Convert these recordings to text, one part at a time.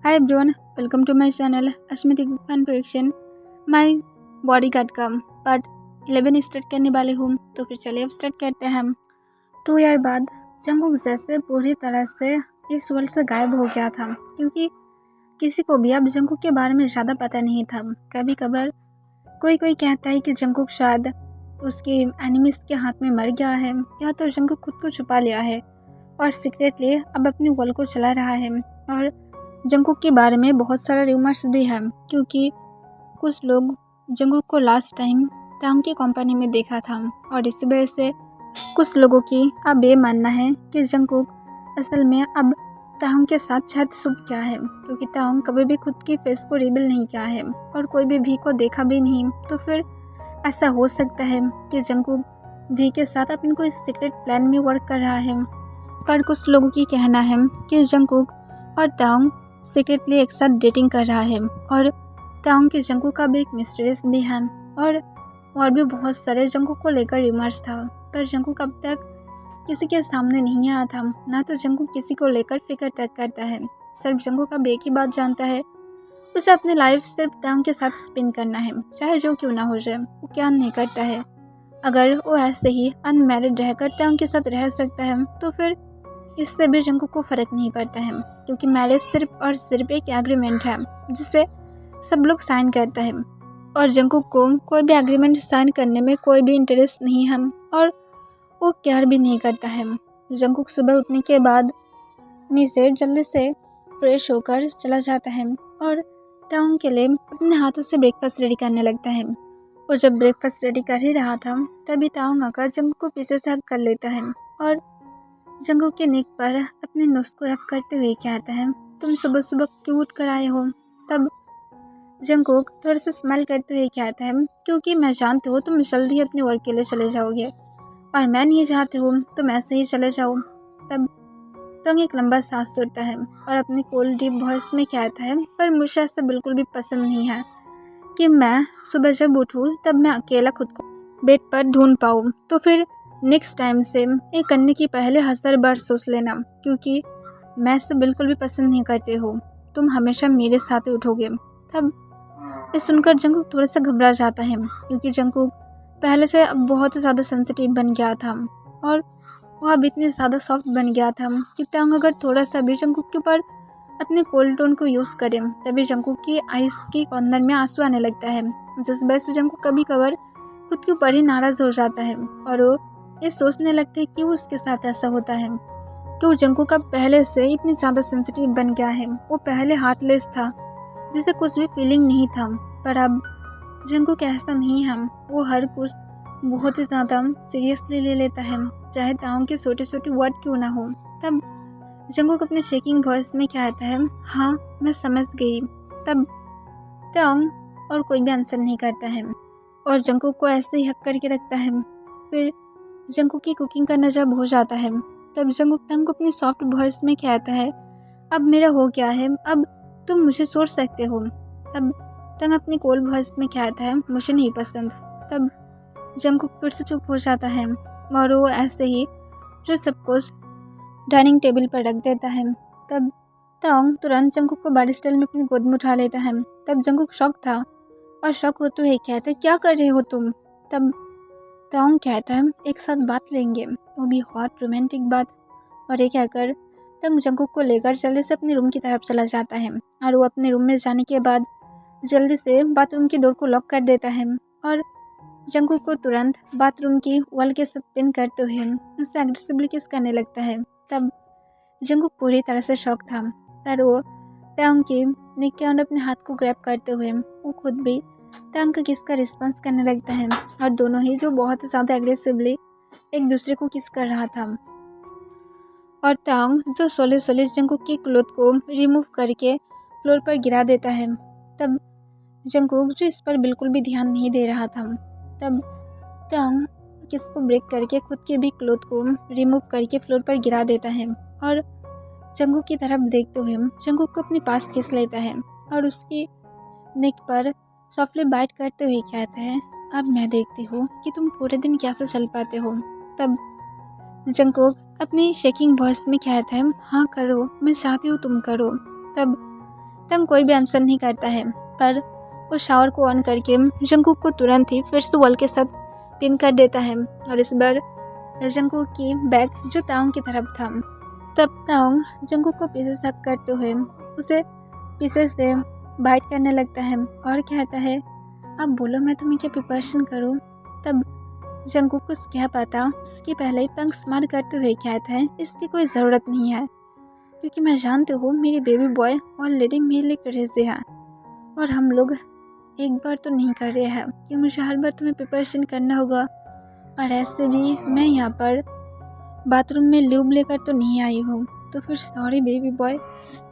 Hi everyone, welcome to my channel Asmita fan fiction. My bodyguard का part 11 start करने वाले हूँ, तो फिर चलिए अब स्टार्ट करते हैं हम। 2 ईयर बाद जंगकुक जैसे पूरी तरह से इस वर्ल्ड से गायब हो गया था, क्योंकि किसी को भी अब जंगकुक के बारे में ज़्यादा पता नहीं था। कभी कभार कोई कहता है कि जंगकुक शायद उसके एनिमीज के हाथ में मर गया है, या तो जंगकुक खुद को छुपा लिया है और सीक्रेटली अब अपनी वर्ल्ड को चला रहा है। और जंगकुक के बारे में बहुत सारा रूमर्स भी हैं, क्योंकि कुछ लोग जंगकुक को लास्ट टाइम तांग की कंपनी में देखा था, और इसी वजह से कुछ लोगों की अब ये मानना है कि जंगकुक असल में अब तांग के साथ शायद छुप गया है, क्योंकि तांग कभी भी खुद की फेस को रिवील नहीं किया है और कोई भी वी को देखा भी नहीं। तो फिर ऐसा हो सकता है कि जंगकुक वी के साथ अपने कोई सीक्रेट प्लान में वर्क कर रहा है। पर कुछ लोगों की कहना है कि जंगकुक और तांग सीक्रेटली एक साथ डेटिंग कर रहा है, और तांग के जंगकुक का भी एक मिस्ट्रेस भी है, और भी बहुत सारे जंगकुक को लेकर रूमर्स था। पर जंगकुक अब तक किसी के सामने नहीं आया था, ना तो जंगकुक किसी को लेकर फिक्र तक करता है। सिर्फ जंगकुक अब एक ही बात जानता है, उसे अपनी लाइफ सिर्फ तांग के साथ स्पेंड करना है, चाहे जो क्यों ना हो जाए। वो क्या नहीं करता है। अगर वो ऐसे ही अनमैरिड रहकर तांग के साथ रह सकता है, तो फिर इससे भी जंगकुक को फर्क नहीं पड़ता है, क्योंकि मैरिज सिर्फ और सिर्फ एक एग्रीमेंट है जिसे सब लोग साइन करता है, और जंगकुक को कोई भी एग्रीमेंट साइन करने में कोई भी इंटरेस्ट नहीं है, और वो केयर भी नहीं करता है। जंगकुक सुबह उठने के बाद नीचे जल्दी से फ्रेश होकर चला जाता है और तांग के लिए अपने हाथों से ब्रेकफास्ट रेडी करने लगता है। वो जब ब्रेकफास्ट रेडी कर ही रहा था, तभी तांग आकर जंगकुक को पीछे से हग कर लेता है और जंगकुक के नेक पर अपने नोज को रफ करते हुए कहता है, तुम सुबह सुबह क्यों उठ कर आए हो। तब जंगकुक थोड़ा सा स्माइल करते हुए कहता है, क्योंकि मैं जानती हूँ तुम जल्दी अपने वर्क के लिए चले जाओगे, और मैं नहीं चाहती हूँ तुम ऐसे ही चले जाओ। तब तंग एक लंबा सांस छोड़ता है और अपनी कोल्ड डीप वॉइस में कहता है, पर मुझे ऐसा बिल्कुल भी पसंद नहीं है कि मैं सुबह जब उठूँ तब मैं अकेला खुद को बेड पर ढूंढ पाऊँ। तो फिर नेक्स्ट टाइम से ये करने की पहले 1000 बार सोच लेना, क्योंकि मैं इसे बिल्कुल भी पसंद नहीं करती हूँ। तुम हमेशा मेरे साथ ही उठोगे। तब ये सुनकर जंगकुक थोड़ा सा घबरा जाता है, क्योंकि जंगकुक पहले से अब बहुत ज़्यादा सेंसिटिव बन गया था, और वह अब इतनी ज़्यादा सॉफ्ट बन गया था कि तांग अगर थोड़ा सा भी जंगकुक के ऊपर अपने कोल्ड टोन को यूज़ करे, तभी जंगकुक की आइस के कॉर्नर में आंसू आने लगता है, जिस वजह से जंगकुक कभी कभार खुद के ऊपर ही नाराज़ हो जाता है, और वो ये सोचने लगते हैं कि उसके साथ ऐसा होता है, कि वो जंगकुक अब पहले से इतनी ज़्यादा सेंसिटिव बन गया है। वो पहले हार्टलेस था, जिसे कुछ भी फीलिंग नहीं था, पर अब जंगकुक ऐसा नहीं है। वो हर कुछ बहुत ही ज़्यादा सीरियसली ले लेता है, चाहे तांग के छोटे छोटे वर्ड क्यों ना हो। तब जंगकुक अपने शेकिंग वॉइस में कहता है, हाँ मैं समझ गई। तब तांग और कोई भी आंसर नहीं करता है, और जंगकुक को ऐसे ही हक करके रखता है। फिर जंगकुक की कुकिंग करना जब हो जाता है, तब जंगकुक तांग को अपनी सॉफ्ट वॉइस में कहता है, अब मेरा हो गया है, अब तुम मुझे छोड़ सकते हो। तब तांग अपनी कोल्ड वॉइस में कहता है, मुझे नहीं पसंद। तब जंगकुक फिर से चुप हो जाता है, और वो ऐसे ही जो सब कुछ डाइनिंग टेबल पर रख देता है। तब तांग तुरंत जंगकुक को बॉडी स्टाइल में अपनी गोद में उठा लेता है। तब जंगकुक शॉक था, और शॉक होते हुए कहता है, क्या कर रहे हो तुम। तब तांग कहता है, एक साथ बात लेंगे, वो भी हॉट रोमांटिक बात। और ये कहकर तांग जंगकुक को लेकर जल्दी से अपने रूम की तरफ चला जाता है, और वो अपने रूम में जाने के बाद जल्दी से बाथरूम की डोर को लॉक कर देता है, और जंगकुक को तुरंत बाथरूम की वॉल के साथ पिन करते हुए उसे एग्रेसिवली किस करने लगता है। तब जंगकुक पूरी तरह से शॉक था, पर वो तांग की नेक के अंदर अपने हाथ को ग्रैब करते हुए वो खुद भी तांग का किस का रिस्पॉन्स करने लगता है, और दोनों ही जो बहुत ज़्यादा एग्रेसिवली एक दूसरे को किस कर रहा था। और तांग जो सोले जंगकुक की क्लोथ को रिमूव करके फ्लोर पर गिरा देता है। तब जंगकुक जो इस पर बिल्कुल भी ध्यान नहीं दे रहा था, तब तांग किस को ब्रेक करके खुद के भी क्लोथ को रिमूव करके फ्लोर पर गिरा देता है, और जंगकुक की तरफ देखते हुए जंगकुक को अपने पास खींच लेता है, और उसकी नेक पर सॉफ्टली बाइट करते हुए कहता है, अब मैं देखती हूँ कि तुम पूरे दिन कैसे चल पाते हो। तब जंगकुक अपनी शेकिंग वॉइस में कहता है, हाँ करो, मैं चाहती हूँ तुम करो। तब तंग कोई भी आंसर नहीं करता है, पर वो शावर को ऑन करके जंगकुक को तुरंत ही फिर से वॉल के साथ पिन कर देता है। और इस बार जंगकुक की बैग जो ताओंग की तरफ था। तब ताओंग जंगकुक को पीछे से हक करते हुए उसे पीछे से बाइट करने लगता है और कहता है, अब बोलो मैं तुम्हें क्या प्रिपरेशन करूँ। तब जंगकुक कुछ कह पाता उसके पहले ही तंग स्मार्ट करते हुए कहता है, इसकी कोई ज़रूरत नहीं है, क्योंकि मैं जानते हो मेरे बेबी बॉय ऑलरेडी मेरे लिए क्रेजी है और हम लोग एक बार तो नहीं कर रहे हैं कि मुझे हर बार तुम्हें प्रिपरेशन करना होगा। और ऐसे भी मैं यहाँ पर बाथरूम में ल्यूब लेकर तो नहीं आई हूँ, तो फिर सॉरी बेबी बॉय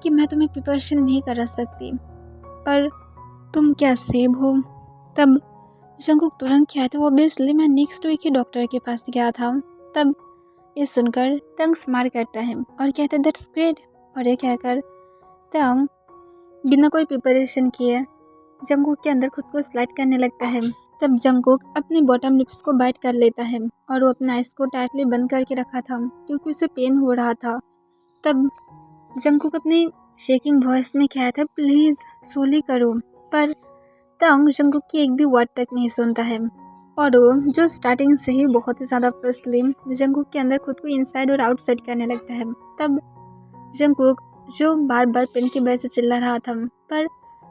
कि मैं तुम्हें प्रिपरेशन नहीं करा सकती, पर तुम क्या सेब हो। तब जंगकुक तुरंत कहते हो, ऑब्वियसली मैं नेक्स्ट वीक ही डॉक्टर के पास गया था। तब ये सुनकर तंग स्मार्ट करता है और कहता है दैट्स ग्रेट। और ये कहकर तंग बिना कोई प्रिपरेशन किए जंगकुक के अंदर खुद को स्लाइड करने लगता है। तब जंगकुक अपनी बॉटम लिप्स को बाइट कर लेता है और वो अपने आइज को टाइटली बंद करके रखा था क्योंकि उसे पेन हो रहा था। तब जंगकुक अपनी शेकिंग वॉइस में कहता है, प्लीज़ सोली करो, पर तंग जंगकुक की एक भी वर्ड तक नहीं सुनता है और वो जो स्टार्टिंग से ही बहुत ही ज़्यादा फर्स्टली जंगकुक के अंदर खुद को इनसाइड और आउटसाइड करने लगता है। तब जंगकुक जो बार बार पेन की वजह से चिल्ला रहा था, पर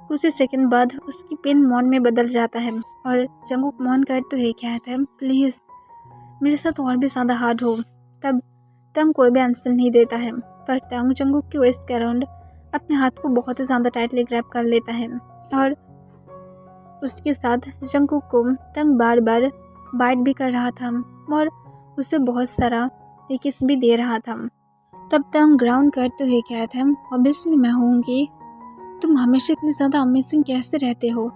कुछ ही सेकंड बाद उसकी पेन मौन में बदल जाता है और जंगकुक मौन करते हुए कहता है, प्लीज़ मेरे साथ और भी ज़्यादा हार्ड हो। तब तंग कोई भी आंसर नहीं देता है, पर तंग जंगकुक की वेस्ट के अराउंड अपने हाथ को बहुत ही ज़्यादा टाइटली ग्रैब कर लेता है और उसके साथ जंगकुक को तंग बार बार बाइट भी कर रहा था और उसे बहुत सारा किस भी दे रहा था। तब तंग ग्राउंड करते हुए कहता है, ऑब्वियसली मैं होंगी, तुम हमेशा इतनी ज़्यादा अमेजिंग कैसे रहते हो,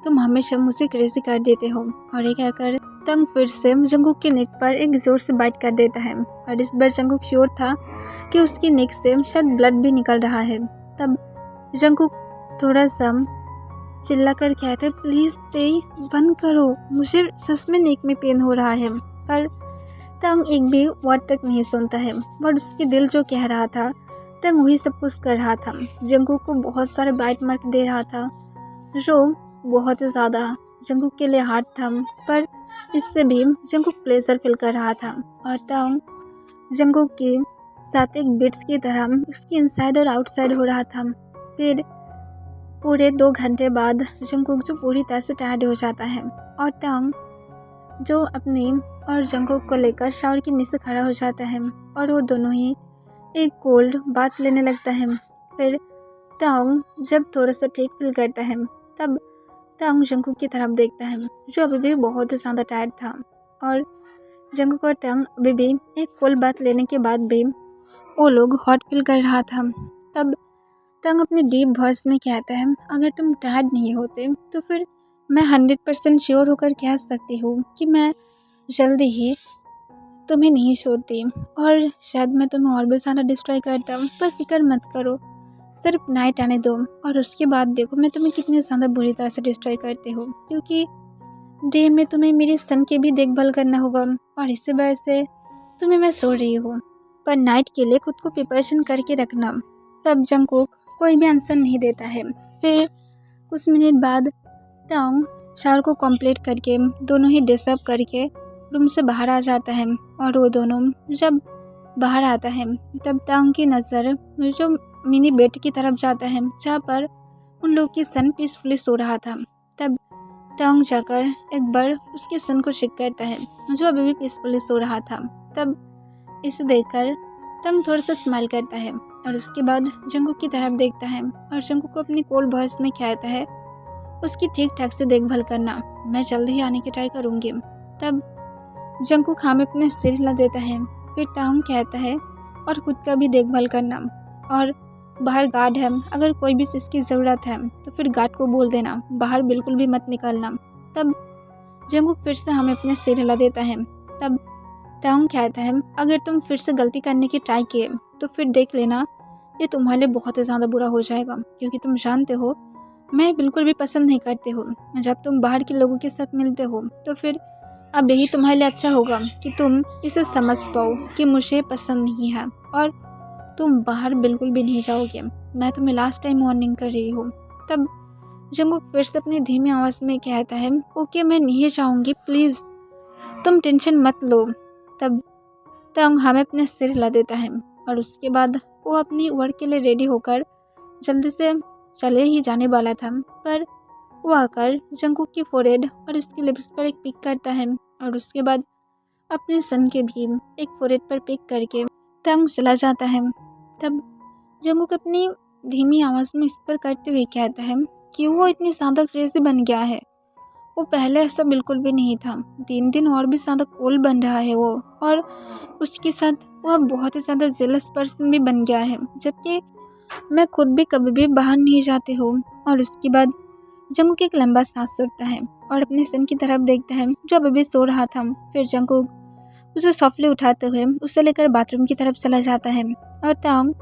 तुम हमेशा मुझे क्रेजी कर देते हो। और ये कहकर तंग फिर से जंगकुक के नेक पर एक जोर से बाइट कर देता है और इस बार जंगकुक श्योर था कि उसकी नेक से शायद ब्लड भी निकल रहा है। तब जंगकुक थोड़ा सा चिल्ला कर कहते, प्लीज़ तेई बंद करो, मुझे सच में नेक में पेन हो रहा है। पर तंग एक भी वर्ड तक नहीं सुनता है, बट उसके दिल जो कह रहा था तंग वही सब कुछ कर रहा था। जंगकुक को बहुत सारे बाइट मार्क दे रहा था जो बहुत ही ज़्यादा जंगकुक के लिए हार्ड था, पर इससे भी जंगकुक प्लेजर फील कर रहा था। और तंग जंगकुक के साथ एक बिट्स की तरह उसकी इनसाइड और आउटसाइड हो रहा था। फिर पूरे 2 घंटे बाद जंगकुक जो पूरी तरह से टायर्ड हो जाता है और तंग जो अपनी और जंगकुक को लेकर शावर के नीचे खड़ा हो जाता है और वो दोनों ही एक कोल्ड बात लेने लगता है। फिर तंग जब थोड़ा सा ठीक फील करता है तब तंग जंगकुक की तरफ देखता है जो अभी भी बहुत ही ज़्यादा टायर्ड था और जंगकुक और तंग अभी भी एक कोल्ड बात लेने के बाद भी वो लोग हॉट फील कर रहा था। तब तंग अपने डीप वॉइस में कहता है, अगर तुम टायर्ड नहीं होते तो फिर मैं 100% श्योर होकर कह सकती हूँ कि मैं जल्दी ही तुम्हें नहीं छोड़ती और शायद मैं तुम्हें और भी ज़्यादा डिस्ट्रॉय करता हूँ, पर फिक्र मत करो, सिर्फ नाइट आने दो और उसके बाद देखो मैं तुम्हें कितनी ज़्यादा बुरी तरह से डिस्ट्रॉय करती हूँ, क्योंकि डे में तुम्हें मेरे सन की भी देखभाल करना होगा और इसी वजह से तुम्हें मैं सो रही हूँ, पर नाइट के लिए खुद को प्रिपरेशन करके रखना। तब जंगकुक कोई भी आंसर नहीं देता है। फिर कुछ मिनट बाद तंग शावर को कंप्लीट करके दोनों ही ड्रेसअप करके रूम से बाहर आ जाता है और वो दोनों जब बाहर आता है तब तंग की नज़र जो मिनी बेड की तरफ जाता है जहाँ पर उन लोग की सन पीसफुली सो रहा था। तब तंग जाकर एक बार उसके सन को चेक करता है जो अभी भी पीसफुली सो रहा था। तब इसे देखकर तंग थोड़ा सा स्माइल करता है और उसके बाद जंगकुक की तरफ देखता है और जंगकुक को अपनी कोल्ड वॉइस में कहता है, उसकी ठीक ठाक से देखभाल करना, मैं जल्दी ही आने की ट्राई करूँगी। तब जंगकुक हाँ में अपने सिर हिला देता है। फिर तंग कहता है, और खुद का भी देखभाल करना, और बाहर गार्ड है, अगर कोई भी चीज़ की ज़रूरत है तो फिर गार्ड को बोल देना, बाहर बिल्कुल भी मत निकलना। तब जंगकुक फिर से हमें अपने सिर हिला देता है। तब तंग कहता है, अगर तुम फिर से गलती करने की ट्राई किए तो फिर देख लेना ये तुम्हारे लिए बहुत ही ज़्यादा बुरा हो जाएगा, क्योंकि तुम जानते हो मैं बिल्कुल भी पसंद नहीं करती हूँ जब तुम बाहर के लोगों के साथ मिलते हो। तो फिर अब यही तुम्हारे लिए अच्छा होगा कि तुम इसे समझ पाओ कि मुझे पसंद नहीं है और तुम बाहर बिल्कुल भी नहीं जाओगे, मैं तुम्हें लास्ट टाइम वार्निंग कर रही हूँ। तब जंगकुक फिर से अपनी धीमी आवाज़ में कहता है, ओके मैं नहीं जाऊँगी, प्लीज़ तुम टेंशन मत लो। तब तंग हमें अपने सिर हिला देता है और उसके बाद वो अपनी वर्क के लिए रेडी होकर जल्दी से चले ही जाने वाला था, पर वो आकर जंगकुक की फोरहेड और उसकी लिप्स पर एक पिक करता है और उसके बाद अपने सन के भी एक फोरहेड पर पिक करके तंग चला जाता है। तब जंगकुक अपनी धीमी आवाज़ में इस पर करते हुए कहता है कि वो इतनी ज़्यादा क्रेजी बन गया है, वो पहले ऐसा बिल्कुल भी नहीं था। दिन दिन और भी ज़्यादा कूल बन रहा है वो, और उसके साथ वो अब बहुत ही ज़्यादा जेलस पर्सन भी बन गया है, जबकि मैं खुद भी कभी भी बाहर नहीं जाती हूँ। और उसके बाद जंगकुक एक लंबा सांस छोड़ता है और अपने सन की तरफ देखता है जो अभी भी सो रहा था। फिर जंगकुक उसे सॉफ्टली उठाते हुए उसे लेकर बाथरूम की तरफ चला जाता है और तांग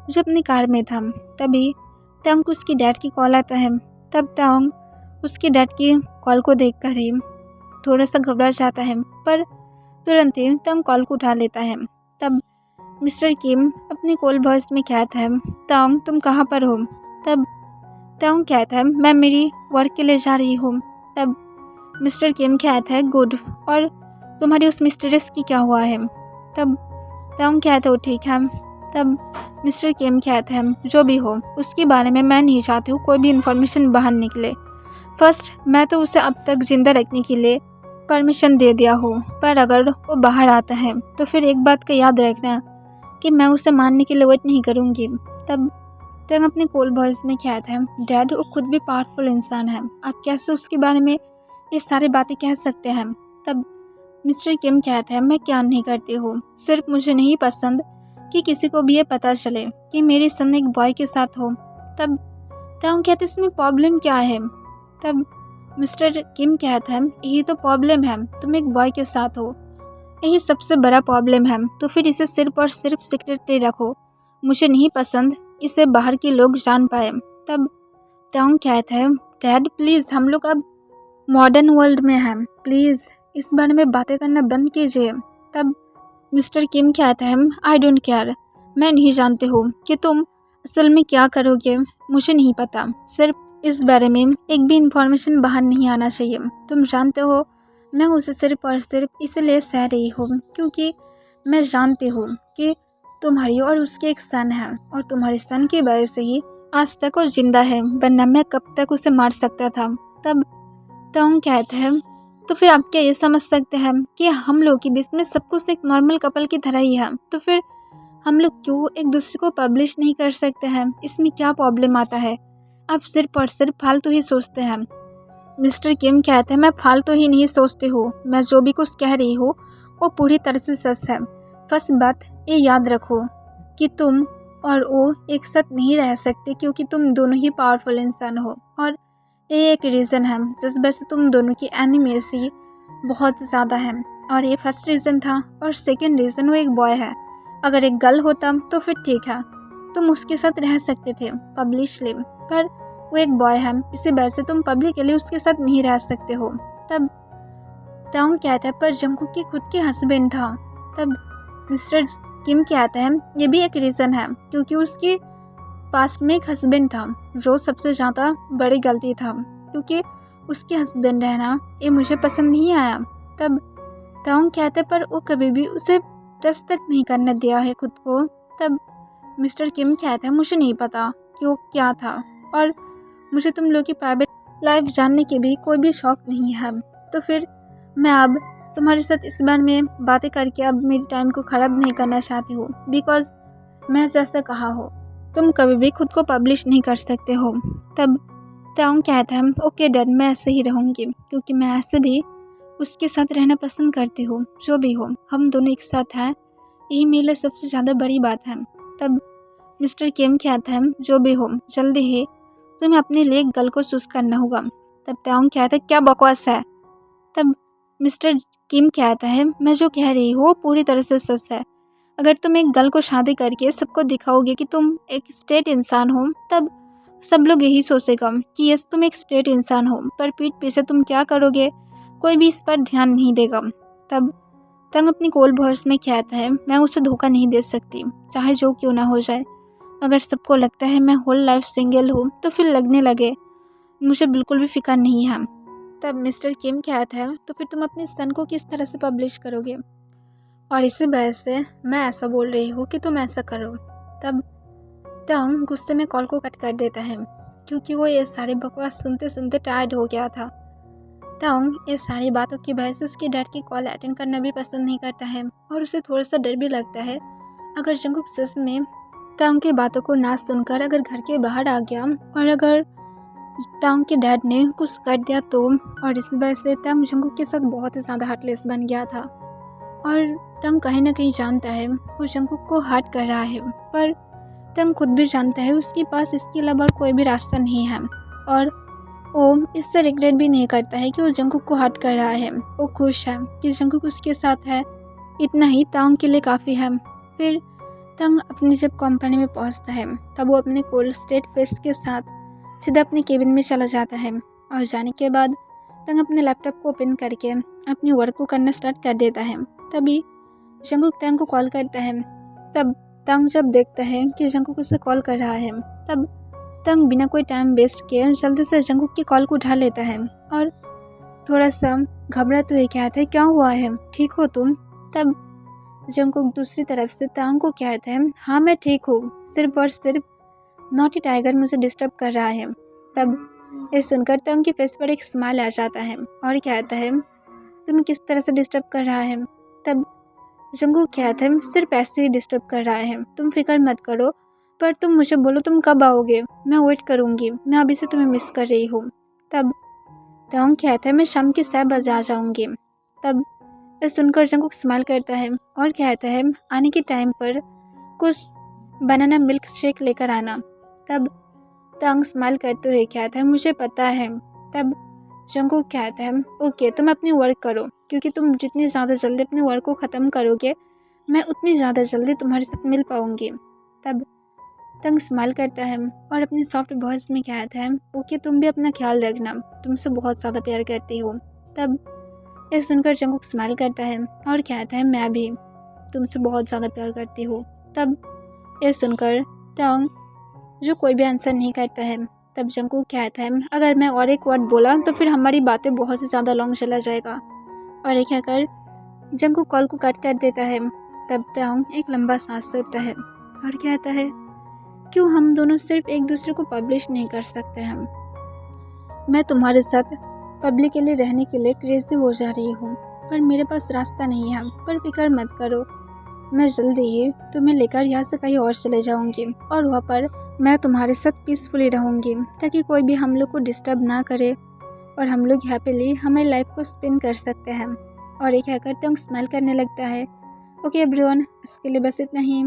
जो अपनी कार में था, तभी तांग को उसकी डैड की कॉल आता है। तब तांग उसके डैड की कॉल को देखकर ही थोड़ा सा घबरा जाता है, पर तुरंत ही तांग कॉल को उठा लेता है। तब मिस्टर किम अपनी कॉल वॉइस में कहता है, तांग तुम कहाँ पर हो? तब तांग कहता है, मैं मेरी वर्क के लिए जा रही हूँ। तब मिस्टर किम कहता है, गुड, और तुम्हारी उस मिस्ट्रेस की क्या हुआ है? तब तांग कहता है, ठीक है। तब मिस्टर किम कहता है, जो भी हो उसके बारे में मैं नहीं चाहती हूँ कोई भी इन्फॉर्मेशन बाहर निकले। फर्स्ट मैं तो उसे अब तक जिंदा रखने के लिए परमिशन दे दिया हूँ, पर अगर वो बाहर आता है तो फिर एक बात का याद रखना कि मैं उसे मारने के लिए वेट नहीं करूँगी। तब तंग अपने कोल वॉइस में कहता है, डैड वो खुद भी पावरफुल इंसान है, आप कैसे उसके बारे में ये सारी बातें कह सकते हैं? तब मिस्टर किम कहता है, मैं क्या नहीं करती हूँ, सिर्फ मुझे नहीं पसंद कि किसी को भी ये पता चले कि मेरी सन एक बॉय के साथ हो। तब तंग कहते इसमें प्रॉब्लम क्या है? तब मिस्टर किम कहता है, यही तो प्रॉब्लम है, तुम एक बॉय के साथ हो, यही सबसे बड़ा प्रॉब्लम है, तो फिर इसे सिर्फ और सिर्फ सीक्रेटली रखो, मुझे नहीं पसंद इसे बाहर के लोग जान पाए। तब तंग कहता है, डैड प्लीज़ हम लोग अब मॉडर्न वर्ल्ड में हैं, प्लीज़ इस बारे में बातें करना बंद कीजिए। तब मिस्टर किम कहता है, आई डोंट केयर, मैं नहीं जानती हूँ कि तुम असल में क्या करोगे, मुझे नहीं पता, सिर्फ इस बारे में एक भी इंफॉर्मेशन बाहर नहीं आना चाहिए। तुम जानते हो मैं उसे सिर्फ और सिर्फ इसलिए सह रही हूँ क्योंकि मैं जानती हूँ कि तुम्हारी और उसके एक सन है, और तुम्हारे सन की वजह से ही आज तक वो जिंदा है, वरना मैं कब तक उसे मार सकता था। तब तंग कहता है, तो फिर आप क्या ये समझ सकते हैं कि हम लोग के बीच में सब कुछ एक नॉर्मल कपल की तरह ही है, तो फिर हम लोग क्यों एक दूसरे को पब्लिश नहीं कर सकते हैं? इसमें क्या प्रॉब्लम आता है? आप सिर्फ और सिर्फ फालतू ही सोचते हैं। मिस्टर किम कहते हैं, मैं फालतू ही नहीं सोचती हूँ, मैं जो भी कुछ कह रही हूँ वो पूरी तरह से सच है। फर्स्ट बात ये याद रखो कि तुम और वो एक साथ नहीं रह सकते क्योंकि तुम दोनों ही पावरफुल इंसान हो, और ये एक रीज़न है जिस वजह से तुम दोनों की एनिमेसी बहुत ज़्यादा है, और ये फर्स्ट रीज़न था। और सेकंड रीज़न वो एक बॉय है, अगर एक गर्ल होता तो फिर ठीक है, तुम उसके साथ रह सकते थे पब्लिकली, पर वो एक बॉय है, इसी वजह से तुम पब्लिकली उसके साथ नहीं रह सकते हो। तब टाउन कहता है, पर जंगकुक की खुद के हस्बैंड था। तब मिस्टर किम कहता है, ये भी एक रीज़न है क्योंकि उसकी पास्ट में एक हस्बैंड था, जो सबसे ज़्यादा बड़ी गलती था, क्योंकि उसके हस्बैंड रहना ये मुझे पसंद नहीं आया। तब टाउन कहते, पर वो कभी भी उसे टच तक नहीं करने दिया है खुद को। तब मिस्टर किम कहता है, मुझे नहीं पता कि वो क्या था, और मुझे तुम लोग की प्राइवेट लाइफ जानने की भी कोई भी शौक नहीं है, तो फिर मैं अब तुम्हारे साथ इस बारे में बातें करके अब मेरी टाइम को ख़राब नहीं करना चाहती हूँ, बिकॉज मैं जैसा कहा हो तुम कभी भी खुद को पब्लिश नहीं कर सकते हो। तब टाउन कहता है, ओके डैड, मैं ऐसे ही रहूँगी क्योंकि मैं ऐसे भी उसके साथ रहना पसंद करती हूँ, जो भी हो हम दोनों एक साथ हैं, यही मेरे लिए सबसे ज़्यादा बड़ी बात है। तब मिस्टर किम कहता है, जो भी हो जल्दी ही तुम्हें अपने लिए एक गर्ल को चूज़ करना होगा। तब टाउन कहता है, क्या बकवास है? तब मिस्टर किम कहता है, मैं जो कह रही हूँ पूरी तरह से सच है, अगर तुम एक गर्ल को शादी करके सबको दिखाओगे कि तुम एक स्ट्रेट इंसान हो, तब सब लोग यही सोचेगा कि यस तुम एक स्ट्रेट इंसान हो, पर पीठ पीछे तुम क्या करोगे कोई भी इस पर ध्यान नहीं देगा। तब तंग अपनी कोल्ड वॉइस में कहता है, मैं उसे धोखा नहीं दे सकती, चाहे जो क्यों ना हो जाए। अगर सबको लगता है मैं होल लाइफ सिंगल हूँ तो फिर लगने लगे, मुझे बिल्कुल भी फिक्र नहीं है। तब मिस्टर किम कहता है, तो फिर तुम अपने सन को किस तरह से पब्लिश करोगे? और इसी वजह से मैं ऐसा बोल रही हूँ कि तुम ऐसा करो। तब तंग गुस्से में कॉल को कट कर देता है, क्योंकि वो ये सारी बकवास सुनते सुनते टायर्ड हो गया था। तंग ये सारी बातों की वजह से उसकी डैड की कॉल अटेंड करना भी पसंद नहीं करता है, और उसे थोड़ा सा डर भी लगता है अगर जंगकुक सच में तंग की बातों को ना सुनकर अगर घर के बाहर आ गया और अगर तंग के डैड ने कुछ कर दिया तो। और इस वजह से तंग जंगकुक के साथ बहुत ही ज़्यादा हार्टलेस बन गया था, और तंग कहीं ना कहीं जानता है वो जंगकुक को हर्ट कर रहा है, पर तंग खुद भी जानता है उसके पास इसके अलावा और कोई भी रास्ता नहीं है। और वो इससे रिग्रेट भी नहीं करता है कि वो जंगकुक को हर्ट कर रहा है। वो खुश है कि जंगकुक उसके साथ है, इतना ही तंग के लिए काफ़ी है। फिर तंग अपनी जब कंपनी में पहुंचता है तब वो अपने कोल्ड स्ट्रेट फेस के साथ सीधा अपने केबिन में चला जाता है, और जाने के बाद तंग अपने लैपटॉप को ओपन करके अपनी वर्क को करना स्टार्ट कर देता है। तभी जंगकुक तंग को कॉल करता है। तब तंग जब देखता है कि जंगकुक उसे कॉल कर रहा है, तब तंग बिना कोई टाइम वेस्ट किए जल्दी से जंगकुक की कॉल को उठा लेता है, और थोड़ा सा घबराते हुए कहता है, क्या हुआ है, ठीक हो तुम? तब जंगकुक दूसरी तरफ से तंग को कहता है, हाँ मैं ठीक हूँ, सिर्फ और सिर्फ नॉटी टाइगर मुझे डिस्टर्ब कर रहा है। तब ये सुनकर तंग के फेस पर एक स्माइल आ जाता है और कहता है, तुम किस तरह से डिस्टर्ब कर रहा है? तब जंगकुक कहता है, सिर्फ ऐसे ही डिस्टर्ब कर रहा है, तुम फिक्र मत करो, पर तुम मुझे बोलो तुम कब आओगे, मैं वेट करूँगी, मैं अभी से तुम्हें मिस कर रही हूँ। तब तंग कहता है, मैं शाम के 6 बजे आ जाऊँगी। तब ये सुनकर जंगकुक स्माइल करता है और कहता है, आने के टाइम पर कुछ बनाना मिल्क शेक लेकर आना। तब तंग स्माइल करते हुए कहता है, मुझे पता है। तब जंगकुक कहता है, ओके तुम अपनी वर्क करो, क्योंकि तुम जितनी ज़्यादा जल्दी अपनी वर्क को ख़त्म करोगे मैं उतनी ज़्यादा जल्दी तुम्हारे साथ मिल पाऊँगी। तब तंग स्माइल करता है और अपनी सॉफ्ट वॉइस में कहता है, ओके तुम भी अपना ख्याल रखना, तुमसे बहुत ज़्यादा प्यार करती हूँ। तब ये सुनकर जंगकुक स्माइल करता है और कहता है, मैं भी तुमसे बहुत ज़्यादा प्यार करती हूँ। तब ये सुनकर तंग जो कोई भी आंसर नहीं करता है। तब जंगकुक कहता है, अगर मैं और एक वर्ड बोला तो फिर हमारी बातें बहुत ही ज़्यादा लॉन्ग चला जाएगा। और ये कहकर जंगकुक कॉल को कट कर देता है। तब तंग एक लंबा सांस छोड़ता है और कहता है, क्यों हम दोनों सिर्फ एक दूसरे को पब्लिश नहीं कर सकते हैं? मैं तुम्हारे साथ पब्लिकली रहने के लिए क्रेजी हो जा रही हूँ, पर मेरे पास रास्ता नहीं है। पर फिक्र मत करो, मैं जल्दी ही तुम्हें लेकर यहाँ से कहीं और चले जाऊँगी, और वहाँ पर मैं तुम्हारे साथ पीसफुली रहूँगी, ताकि कोई भी हम लोग को डिस्टर्ब ना करे और हम लोग हैप्पीली हमारी लाइफ को स्पेंड कर सकते हैं। और ये कहकर तंग स्माइल करने लगता है। ओके एवरीवन, इसके लिए बस इतना ही।